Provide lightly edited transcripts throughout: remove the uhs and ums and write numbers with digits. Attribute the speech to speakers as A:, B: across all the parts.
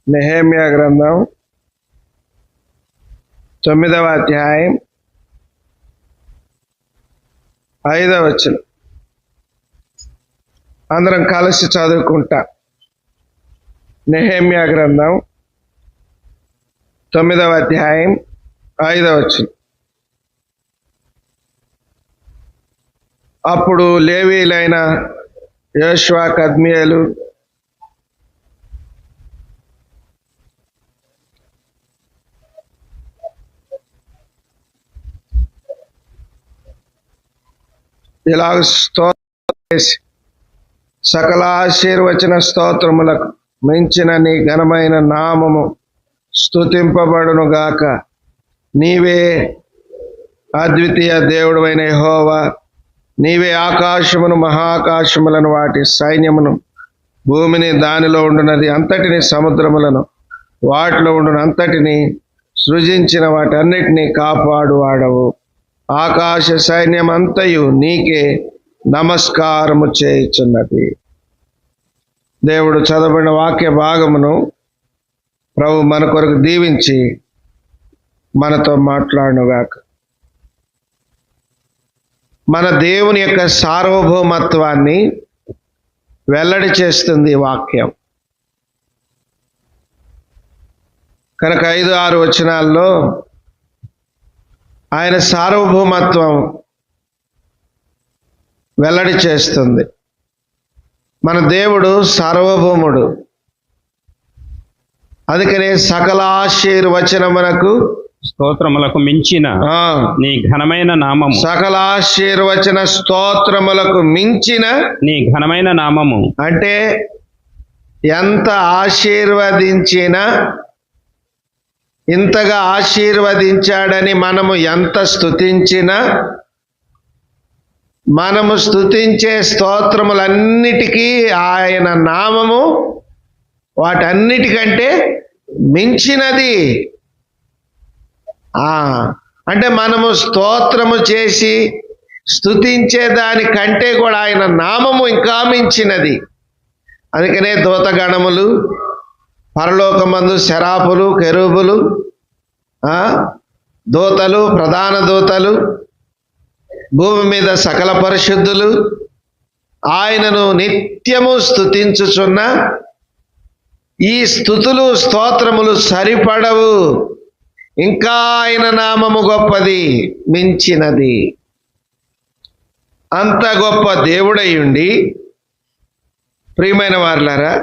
A: నెహెమ్యా గ్రంథం 9వ అధ్యాయం 5వ వచనం. అందరం కలిసి చదువుకుంటా. నెహెమ్యా గ్రంథం 9వ అధ్యాయం 5వ వచనం. అప్పుడు లేవీయులైన యోషువ, కద్మీయేలు, ఇలాగ స్తోత్రం చేసి, సకల ఆశీర్వచన స్తోత్రములకు మించిన నీ ఘనమైన నామము స్తుతింపబడును గాక. నీవే అద్వితీయ దేవుడైన యెహోవా. నీవే ఆకాశమును, మహాకాశములను, వాటి సైన్యమును, భూమిని, దానిలో ఉండునది అంతటిని, సముద్రములను, వాటిలో ఉండున అంతటిని సృజించిన వాటన్నిటినీ కాపాడు వాడవు. ఆకాశ సైన్యం అంతయు నీకే నమస్కారము చేయుచున్నది. దేవుడు చదవబడిన వాక్య భాగమును ప్రభు మన కొరకు దీవించి మనతో మాట్లాడునుగాక. మన దేవుని యొక్క సార్వభౌమత్వాన్ని వెల్లడి చేస్తుంది ఈ వాక్యం. కనుక 5-6 వచనాల్లో ఆయన సార్వభౌమత్వం వెల్లడి చేస్తుంది. మన దేవుడు సార్వభౌముడు. అందుకనే సకల ఆశీర్వచనమునకు
B: స్తోత్రములకు మించిన నీ ఘనమైన నామము,
A: సకల ఆశీర్వచన స్తోత్రములకు మించిన
B: నీ ఘనమైన నామము
A: అంటే ఎంత ఆశీర్వదించినా, ఇంతగా ఆశీర్వదించాడని మనము ఎంత స్తుతించినా, మనము స్తుతించే స్తోత్రములన్నిటికీ ఆయన నామము వాటన్నిటికంటే మించినది. అంటే మనము స్తోత్రము చేసి స్తుతించే దానికంటే కూడా ఆయన నామము ఇంకా మించినది. అందుకనే దూతగణములు, పరలోకమందు శరాపులు, కెరూబులు, దూతలు, ప్రధాన దూతలు, భూమి మీద సకల పరిశుద్ధులు ఆయనను నిత్యము స్తుతించుచున్న ఈ స్తుతులు, స్తోత్రములు సరిపడవు. ఇంకా ఆయన నామము గొప్పది, మించినది. అంత గొప్ప దేవుడై ఉండి, ప్రియమైన వారులారా,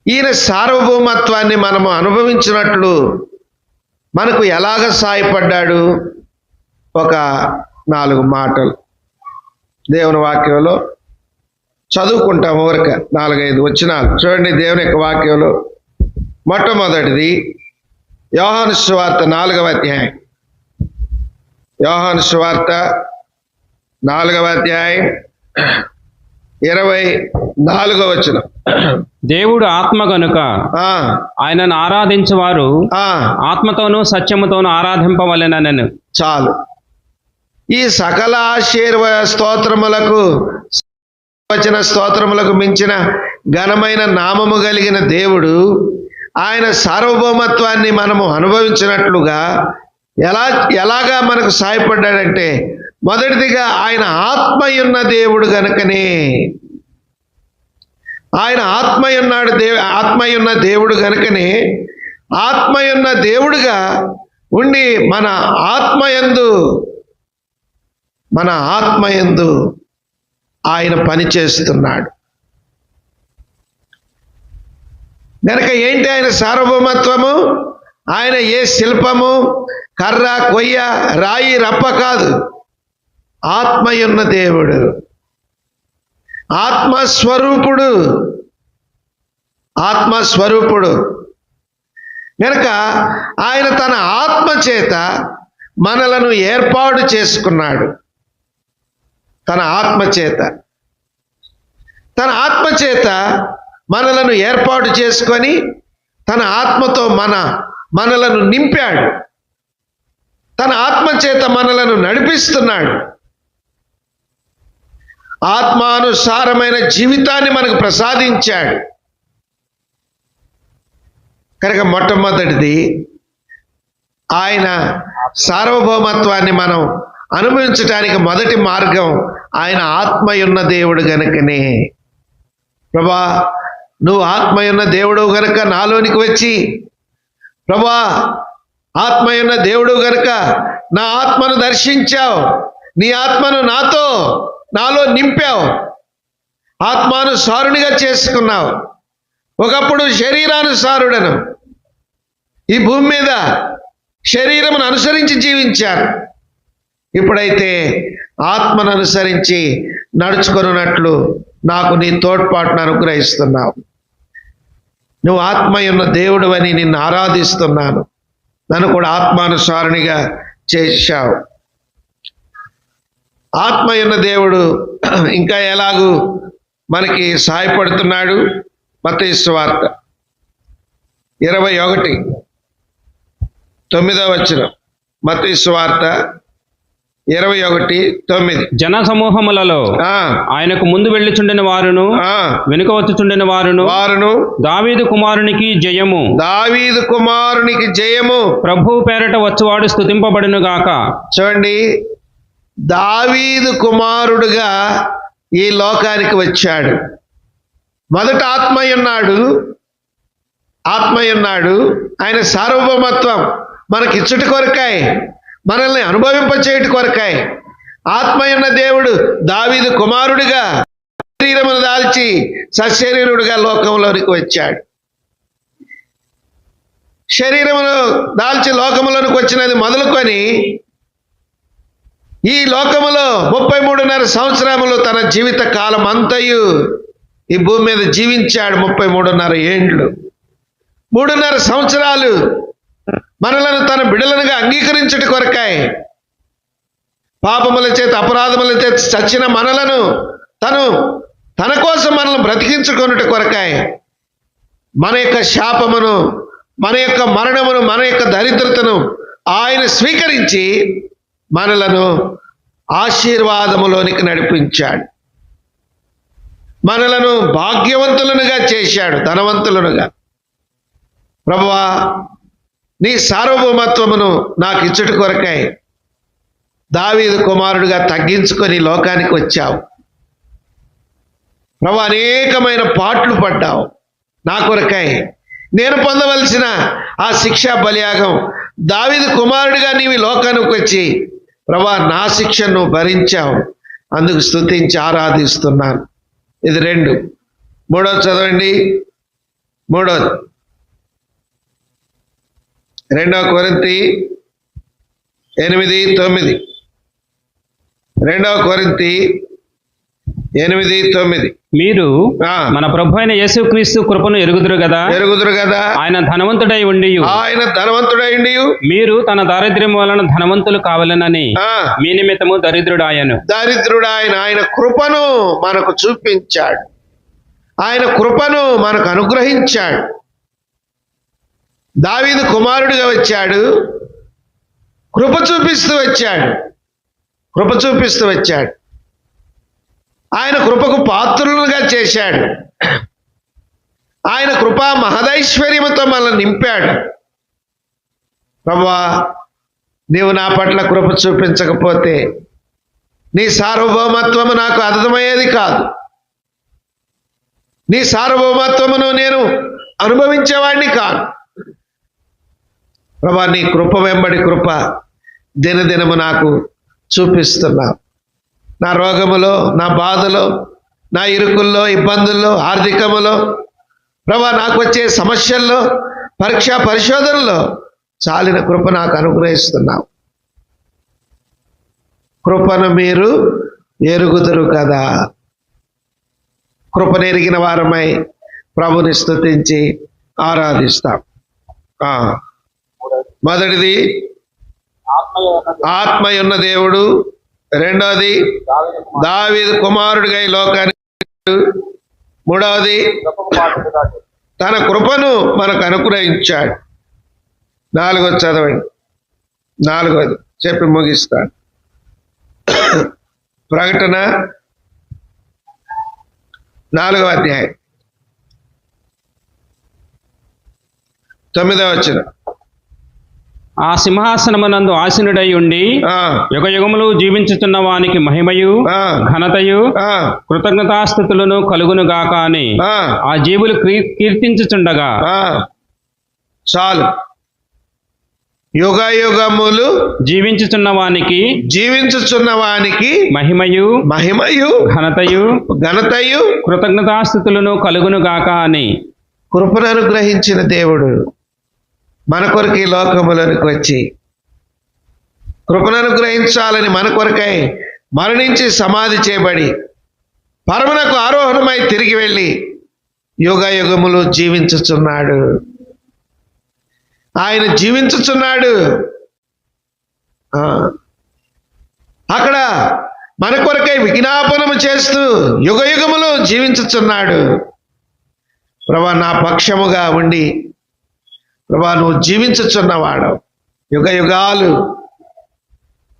A: ఈయన సార్వభౌమత్వాన్ని మనము అనుభవించినట్లు మనకు ఎలాగ సాయపడ్డాడు? ఒక 4 మాటలు దేవుని వాక్యంలో చదువుకుంటాము. ఊరిక 4-5 వచనాలు చూడండి. దేవుని యొక్క వాక్యంలో మొట్టమొదటిది యోహాను సువార్త 4వ అధ్యాయం. యోహాను సువార్త 4వ అధ్యాయం 24వ వచనం.
B: దేవుడు ఆత్మ గనుక ఆయనను ఆరాధించువారు ఆత్మతోనూ సత్యముతోనూ ఆరాధింపవలెననెను.
A: చాలు. ఈ సకల స్తోత్రములకు, వచన స్తోత్రములకు మించిన ఘనమైన నామము కలిగిన దేవుడు ఆయన సార్వభౌమత్వాన్ని మనము అనుభవించినట్లుగా ఎలాగా మనకు సాయపడ్డాడంటే, మొదటిదిగా ఆయన ఆత్మయున్న దేవుడు గనుకనే. ఆయన ఆత్మయున్న దేవుడు గనుకనే, ఆత్మయున్న దేవుడుగా ఉండి మన ఆత్మయందు ఆయన పని చేస్తున్నాడు. గనక ఏంటి ఆయన సార్వభౌమత్వము? ఆయన ఏ శిల్పము, కర్ర, కొయ్య, రాయి, రప్ప కాదు. ఆత్మయున్న దేవుడు, ఆత్మస్వరూపుడు. గనక ఆయన తన ఆత్మ చేత మనలను ఏర్పాటు చేసుకున్నాడు. తన ఆత్మ చేత మనలను ఏర్పాటు చేసుకొని తన ఆత్మతో మనలను నింపాడు. తన ఆత్మ చేత మనలను నడిపిస్తున్నాడు. ఆత్మానుసారమైన జీవితాన్ని మనకు ప్రసాదించాడు. కనుక మొట్టమొదటిది ఆయన సార్వభౌమత్వాన్ని మనం అనుభవించడానికి మొదటి మార్గం ఆయన ఆత్మయున్న దేవుడు గనుకనే. ప్రభా, నువ్వు ఆత్మయున్న దేవుడు గనుక నాలోనికి వచ్చి, ప్రభా ఆత్మయున్న దేవుడు గనుక నా ఆత్మను దర్శించావు, నీ ఆత్మను నాలో నింపావు, ఆత్మానుసారునిగా చేసుకున్నావు. ఒకప్పుడు శరీరానుసారుడను, ఈ భూమి మీద శరీరమును అనుసరించి జీవించాను. ఇప్పుడైతే ఆత్మను అనుసరించి నడుచుకొనున్నట్లు నాకు నీ తోడ్పాటును అనుగ్రహిస్తున్నావు. నువ్వు ఆత్మయున్న దేవుడు అని నిన్ను ఆరాధిస్తున్నాను. నన్ను కూడా ఆత్మానుసారునిగా చేశావు. ఆత్మయున్న దేవుడు ఇంకా ఎలాగూ మనకి సహాయపడుతున్నాడు. మత్తయి సువార్త 21:9. మత్తయి సువార్త 21:9.
B: జన సమూహములలో ఆయనకు ముందు వెళ్ళుచుండిన వారును వెనుక వచ్చుచుండిన వారును దావీదు కుమారునికి జయము,
A: దావీదు కుమారునికి జయము,
B: ప్రభువు పేరట వచ్చువాడు స్తుతింపబడును గాక. చూడండి,
A: దావీదు కుమారుడుగా ఈ లోకానికి వచ్చాడు. మొదట ఆత్మయున్నాడు. ఆయన సార్వభౌమత్వం మనకిచ్చుట కొరకాయ, మనల్ని అనుభవింపచేయుట కొరకాయ ఆత్మయున్న దేవుడు దావీదు కుమారుడిగా శరీరమును దాల్చి సశరీరుడుగా లోకంలోనికి వచ్చాడు. శరీరమును దాల్చి లోకములోనికి వచ్చినది మొదలుకొని ఈ లోకములో 33.5 సంవత్సరములు తన జీవిత కాలం అంతయు ఈ భూమి మీద జీవించాడు. 33.5 ఏండ్లు, 3.5 సంవత్సరాలు మనలను తన బిడలనుగా అంగీకరించుట కొరకాయ, పాపముల చేత అపరాధముల చేత చచ్చిన మనలను తన కోసం మనల్ని బ్రతికించుకొనుట కొరకాయ మన యొక్క శాపమును, మన యొక్క మరణమును, మన యొక్క దరిద్రతను ఆయన స్వీకరించి మనలను ఆశీర్వాదములోనికి నడిపించాడు. మనలను భాగ్యవంతులనుగా చేశాడు, ధనవంతులనుగా. ప్రభువా, నీ సార్వభౌమత్వమును నాకు ఇచ్చుట కొరకై దావీదు కుమారుడిగా తగ్గించుకొని లోకానికి వచ్చావు. ప్రభువా, అనేకమైన పాట్లు పడ్డావు నా కొరకై. నేను పొందవలసిన ఆ శిక్షా బలియాగం దావీదు కుమారుడిగా నీవు లోకానికి వచ్చి ప్రభువా నా శిక్షను భరించావు. అందుకు స్తుతించి ఆరాధిస్తున్నాను. ఇది 2. 3 చదవండి. 3 కొరింథీ 8:9. 2 కొరింథీ 8:9.
B: మీరు మన ప్రభు అయిన యేసుక్రీస్తు కృపను ఎరుగుదురు కదా. ఆయన ధనవంతుడై ఉండి మీరు తన దారిద్ర్యం వలన ధనవంతులు కావాలనని మీ నిమిత్తము దరిద్రుడాయను.
A: ఆయన కృపను మనకు చూపించాడు, ఆయన కృపను మనకు అనుగ్రహించాడు. దావీదు కుమారుడిగా వచ్చాడు, కృప చూపిస్తూ వచ్చాడు. ఆయన కృపకు పాత్రులుగా చేశాడు. ఆయన కృపా మహదైశ్వర్యముతో మనల్ని నింపాడు. ప్రభువా, నీవు నా పట్ల కృప చూపించకపోతే నీ సార్వభౌమత్వము నాకు అర్థమయ్యేది కాదు. నీ సార్వభౌమత్వమును నేను అనుభవించేవాడిని కాదు. ప్రభువా, నీ కృప వెంబడి కృప దినదినము నాకు చూపిస్తున్నావు. నా రోగములో, నా బాధలో, నా ఇరుకుల్లో, ఇబ్బందుల్లో, ఆర్థికములో, ప్రభువా నాకు వచ్చే సమస్యల్లో, పరీక్షా పరిశోధనలో చాలిన కృప నాకు అనుగ్రహిస్తున్నావు. కృపను మీరు ఎరుగుదురు కదా. కృపను ఎరిగిన వారమై ప్రభుని స్తుతించి ఆరాధిస్తాం. మొదటిది ఆత్మయున్న దేవుడు, 2వది దావీదు కుమారుడిగా ఈ లోకానికి, 3వది తన కృపను మనకు అనుగ్రహించాడు. 4వది చదవండి. 4వది చెప్పి ముగిస్తాడు. ప్రకటన 4వ అధ్యాయం 9వ వచనం.
B: ఆ సింహాసనమునందు ఆసీనుడై ఉండి యుగయుగములు జీవించుచున్న వానికి మహిమయు ఘనతయు కృతజ్ఞతాస్థుతులను కలుగును గాక అని ఆ జీవులు కీర్తించుచుండగా.
A: చాలు. యుగయుగములు జీవించుచున్న వానికి మహిమయు ఘనతయు
B: కృతజ్ఞతాస్థుతులను కలుగును గాక అని.
A: కృపను అనుగ్రహించిన దేవుడు మన కొరకు ఈ లోకములోనికి వచ్చి కృపను అనుగ్రహించాలని మన కొరకై మరణించి సమాధి చేయబడి పరమునకు ఆరోహణమై తిరిగి వెళ్ళి యుగయుగములు జీవించుచున్నాడు. ఆయన జీవించుచున్నాడు. అక్కడ మన కొరకై విజ్ఞాపనము చేస్తూ యుగయుగములు జీవించుచున్నాడు. ప్రభా, నా పక్షముగా ఉండి ప్రభా నువ్వు జీవించుచున్నవాడు, యుగయుగాలు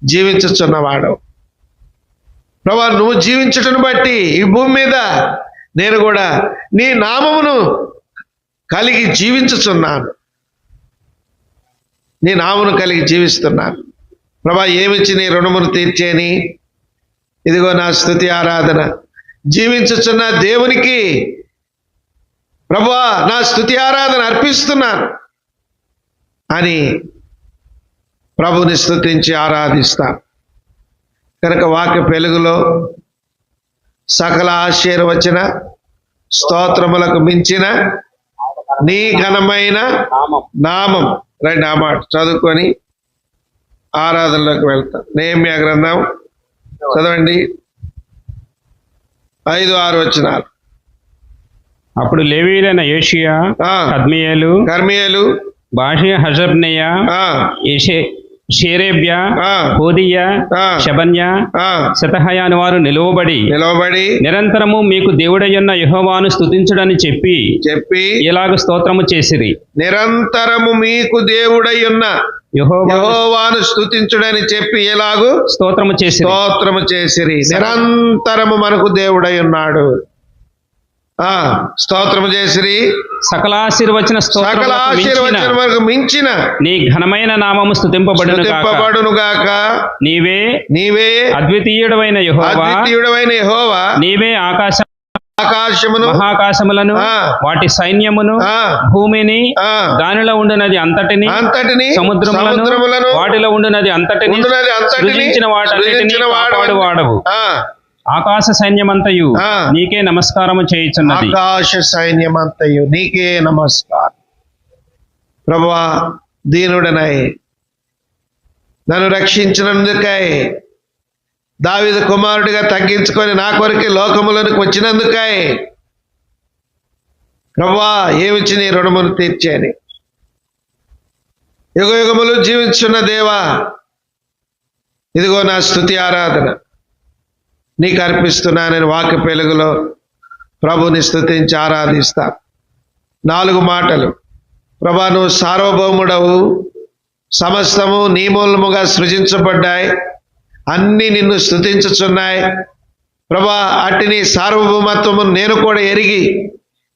A: జీవించుచున్నవాడు. ప్రభా నువ్వు జీవించుటను బట్టి ఈ భూమి మీద నేను కూడా నీ నామమును కలిగి జీవించుచున్నాను, నీ నామమును కలిగి జీవిస్తున్నాను. ప్రభా ఏమిచ్చి నీ రుణమును తీర్చేని ఇదిగో నా స్తుతి ఆరాధన జీవించుచున్న దేవునికి ప్రభువా నా స్తుతి ఆరాధన అర్పిస్తున్నాను అని ప్రభుని స్తుతించి ఆరాధిస్తాను. కనుక వాక్య వెలుగులో సకల ఆశీర్వచన స్తోత్రములకు మించిన నీ ఘనమైన నామం. రండి ఆ మాట చదువుకొని ఆరాధనలోకి వెళ్తాం. నెహెమ్యా గ్రంథం చదవండి 5-6 వచనాలు.
B: అప్పుడు లేవీయులైన యోషియా, కర్మియేలు, బాషియ, హషబ్నెయ, షేరేబ్యా, హోదియా, షబన్యా, శతహయ అని వారు నిలువబడి నిరంతరము మీకు దేవుడయ్యున్న యెహోవాను స్తుతించుడని చెప్పి ఇలాగ స్తోత్రము చేసిరి. నిరంతరము మీకు దేవుడయ్యున్న యెహోవాను స్తుతించుడని చెప్పి ఎలాగూ స్తోత్రము చేసిరి. నిరంతరము మనకు దేవుడై ఉన్నాడు. స్తోత్రము చేసిరి. సకలాశీర్వచన వరకు మించిన నీ ఘనమైన నామము స్తుతింపబడును గాక. నీవే అద్వితీయుడవైన యెహోవా. నీవే ఆకాశమును మహాకాశములను వాటి సైన్యమును భూమిని దానిలో ఉండునది అంతటిని సముద్రములను వాటిలో ఉండునది అంతటిని సృజించిన వాటన్నిటిని కాపాడువాడవు. ఆకాశ సైన్యమంతయు నీకే నమస్కారము చేయుచున్నది.
A: ఆకాశ సైన్యమంతయు నీకే నమస్కారం. ప్రభువా దీనుడనై నన్ను రక్షించినందుకై దావీదు కుమారుడిగా తగ్గించుకొని నా కొరకు లోకములోనికి వచ్చినందుకై ప్రభువా ఏమిచ్చి నీ రుణమును తీర్చేని. యుగయుగములు జీవించున్న దేవా ఇదిగో నా స్తుతి ఆరాధన నీకు అర్పిస్తున్నానని వాక్య వెలుగులో ప్రభుని స్తుతించి ఆరాధిస్తా. 4 మాటలు. ప్రభా నువ్వు సార్వభౌముడవు, సమస్తము నీ మూలముగా సృజించబడ్డాయి, అన్నీ నిన్ను స్తుతించుచున్నాయి. ప్రభా అట్టి నీ సార్వభౌమత్వము నేను కూడా ఎరిగి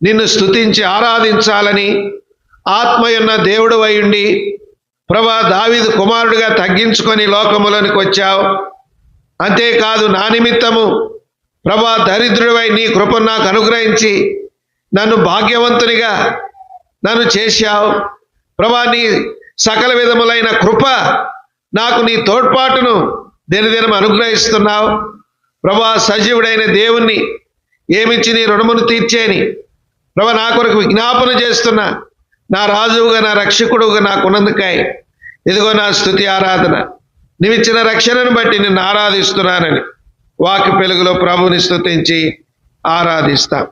A: నిన్ను స్తుతించి ఆరాధించాలని ఆత్మయున్న దేవుడు అయ్యుండి ప్రభా దావీదు కుమారుడిగా తగ్గించుకొని లోకములోనికి వచ్చావు. అంతేకాదు నా నిమిత్తము ప్రభా దరిద్రుడివై నీ కృపను నాకు అనుగ్రహించి నన్ను భాగ్యవంతునిగా నన్ను చేశావు. ప్రభా నీ సకల విధములైన కృప నాకు నీ తోడ్పాటును దినదినం అనుగ్రహిస్తున్నావు. ప్రభా సజీవుడైన దేవుణ్ణి ఏమిచ్చి నీ రుణమును తీర్చేని ప్రభా నా కొరకు విజ్ఞాపన చేస్తున్నా నా రాజువుగా నా రక్షకుడుగా నాకున్నందుకై ఇదిగో నా స్తుతి ఆరాధన నీవిచ్చిన రక్షణను బట్టి నిన్ను ఆరాధిస్తున్నానని వాక్య వెలుగులో ప్రభుని స్తుతించి ఆరాధిస్తాం.